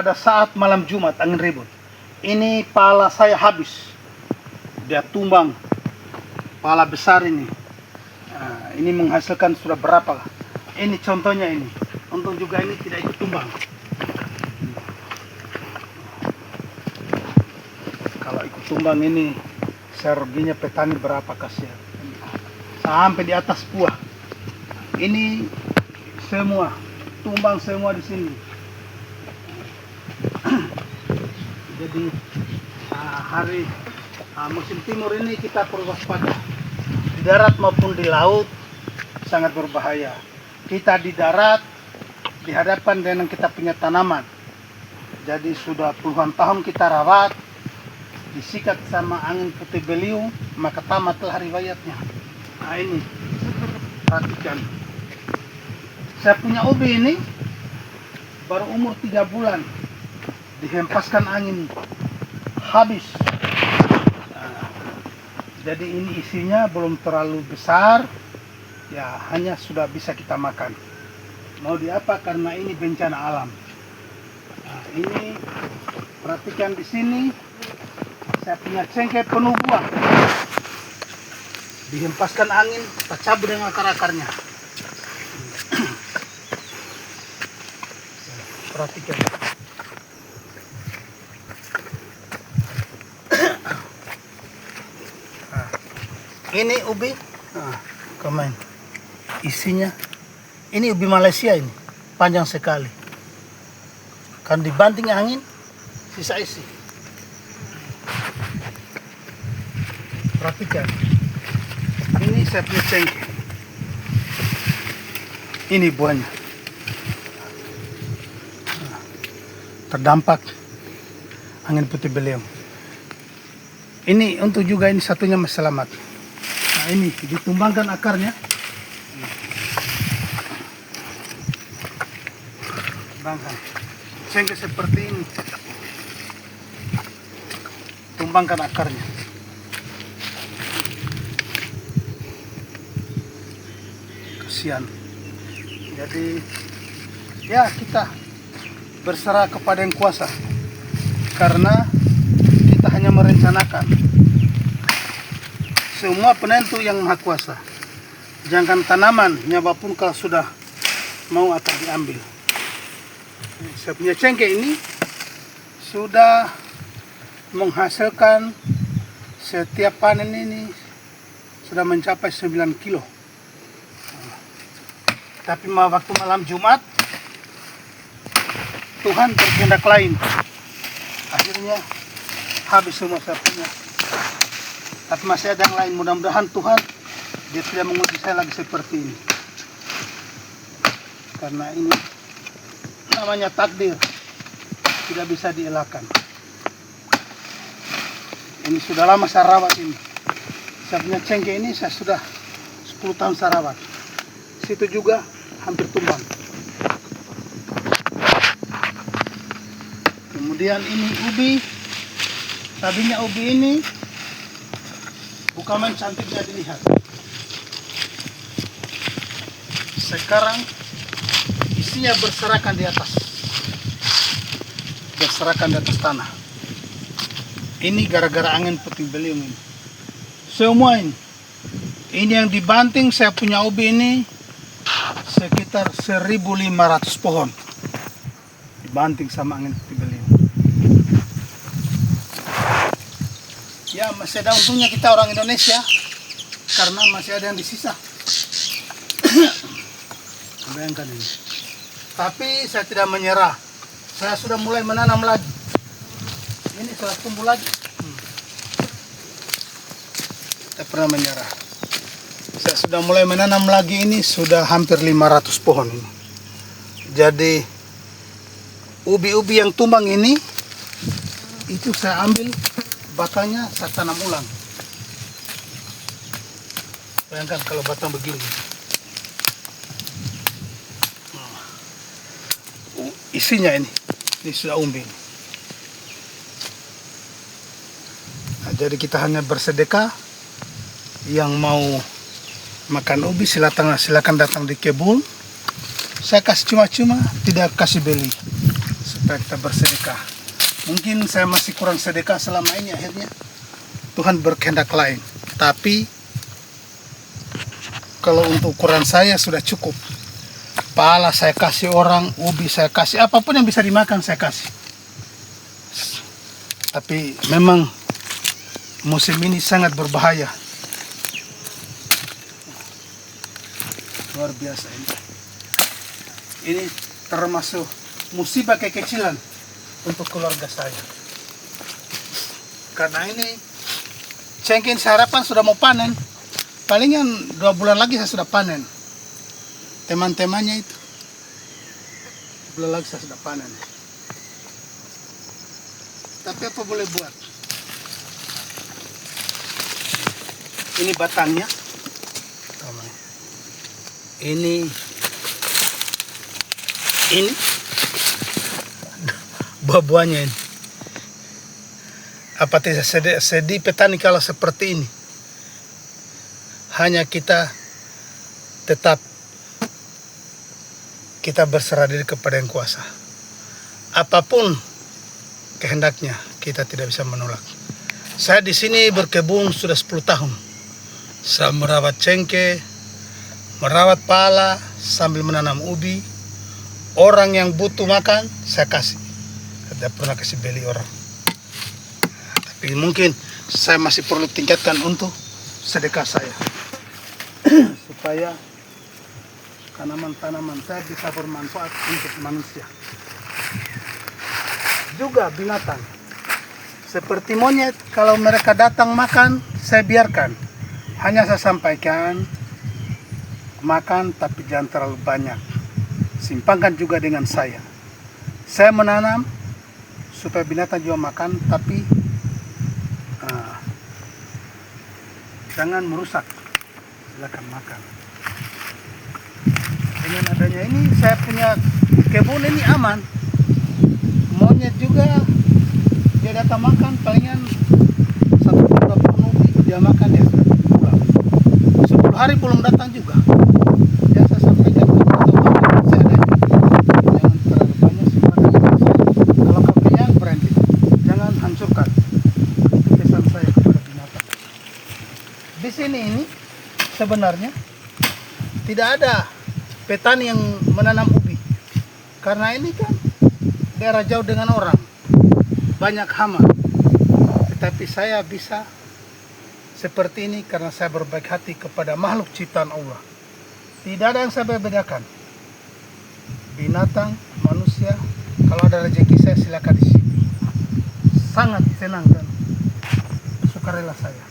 pada saat malam Jumat angin ribut, ini pala saya habis. Dia tumbang, pala besar ini. Nah, ini menghasilkan sudah berapa? Ini contohnya ini. Untung juga ini tidak ikut tumbang. Kalau ikut tumbang ini, seruginya petani berapa kasihan. Sampai di atas buah. Ini semua tumbang semua di sini. Jadi hari musim timur ini kita perlu waspada. Di darat maupun di laut sangat berbahaya. Kita di darat dihadapkan dengan kita punya tanaman. Jadi sudah puluhan tahun kita rawat, disikat sama angin putih beliung, maka tamatlah riwayatnya. Nah ini, perhatikan. Saya punya ubi ini baru umur 3 bulan, dihempaskan angin, habis. Nah, jadi ini isinya belum terlalu besar, ya hanya sudah bisa kita makan. Mau diapa karena ini bencana alam. Nah, ini perhatikan di sini, saya punya cengkeh penuh buah, dihempaskan angin, kita cabut dengan akar-akarnya. Perhatikan. Nah, ini ubi, kemain isinya. Ini ubi Malaysia ini, panjang sekali. Kan dibanting angin, sisa isi. Perhatikan. Ini saya punya cengkeh. Ini buahnya. Terdampak angin putih beliung. Ini untuk juga ini satunya masih selamat. Nah ini ditumbangkan akarnya. Tumbangkan. Cengkeh seperti ini. Tumbangkan akarnya. Kasihan. Jadi ya kita berserah kepada yang kuasa, karena kita hanya merencanakan. Semua penentu yang maha kuasa. Jangan tanaman, nyawa pun kalau sudah mau akan diambil. Saya punya cengkeh ini sudah menghasilkan setiap panen ini sudah mencapai 9 kilo. Tapi waktu malam Jumat Tuhan berkehendak lain. Akhirnya habis semua saya punya. Tapi masih ada yang lain. Mudah-mudahan Tuhan dia tidak menguji saya lagi seperti ini. Karena ini namanya takdir. Tidak bisa dielakkan. Ini sudah lama saya rawat ini. Saya punya cengkeh ini saya sudah 10 tahun saya rawat. Situ juga hampir tumbang. Kemudian ini ubi, tadinya ubi ini bukan main cantiknya dilihat. Sekarang isinya berserakan di atas, berserakan di atas tanah. Ini gara-gara angin puting beliung ini. Semua ini yang dibanting. Saya punya ubi ini sekitar 1.500 pohon dibanting sama angin puting beliung. Ya masih ada untungnya kita orang Indonesia, karena masih ada yang disisa. Bayangkan ini. Tapi saya tidak menyerah. Saya sudah mulai menanam lagi. Ini sudah tumbuh lagi. Tidak pernah menyerah. Saya sudah mulai menanam lagi, ini sudah hampir 500 pohon ini. Jadi ubi-ubi yang tumbang ini, itu saya ambil batangnya, saya tanam ulang. Bayangkan kalau batang begini. Isinya ini sudah umbi. Nah, jadi kita hanya bersedekah. Yang mau makan ubi silakan datang di kebun. Saya kasih cuma-cuma, tidak kasih beli. supaya kita bersedekah. Mungkin saya masih kurang sedekah selama ini, akhirnya Tuhan berkehendak lain. Tapi kalau untuk ukuran saya sudah cukup. Pala saya kasih orang, ubi saya kasih, apapun yang bisa dimakan saya kasih. Tapi memang musim ini sangat berbahaya. Luar biasa ini. Ini termasuk musibah kekecilan untuk keluarga saya. Karena ini cengkeh seharapan sudah mau panen. Palingan 2 bulan lagi saya sudah panen. Teman-temannya itu 2 bulan lagi saya sudah panen. Tapi apa boleh buat? Ini batangnya. Ini buah-buahnya ini. Apa tidak sedih petani kalau seperti ini? Hanya kita tetap kita berserah diri kepada Yang Kuasa. Apapun kehendaknya, kita tidak bisa menolak. Saya di sini berkebun sudah 10 tahun. Saya merawat cengkeh, merawat pala, sambil menanam ubi. Orang yang butuh makan, saya kasih. Tidak pernah kasih beli orang. Tapi mungkin saya masih perlu tingkatkan untuk sedekah saya. Supaya tanaman-tanaman saya bisa bermanfaat untuk manusia. Juga binatang. Seperti monyet, kalau mereka datang makan, saya biarkan. Hanya saya sampaikan, makan tapi jangan terlalu banyak. Simpangkan juga dengan saya. Saya menanam supaya binatang juga makan, tapi jangan merusak. Silakan makan. Dengan adanya ini, saya punya kebun ini aman. Monyet juga dia datang makan, palingan 1 ubi dia makan, dia sudah pulang. 10 hari belum datang juga. Ya, saya sampaikan kepada saya ada jangan terlalu banyak simpanan. Kalau kau kenyang berhenti, jangan hancurkan. Itu pesan saya kepada binatang. Di sini ini sebenarnya tidak ada petani yang menanam ubi, karena ini kan daerah jauh dengan orang, banyak hama. Tetapi saya bisa seperti ini karena saya berbaik hati kepada makhluk ciptaan Allah. Tidak ada yang saya bedakan. Binatang, manusia, kalau ada rezeki saya silakan di sini. Sangat senang dan sukarela saya.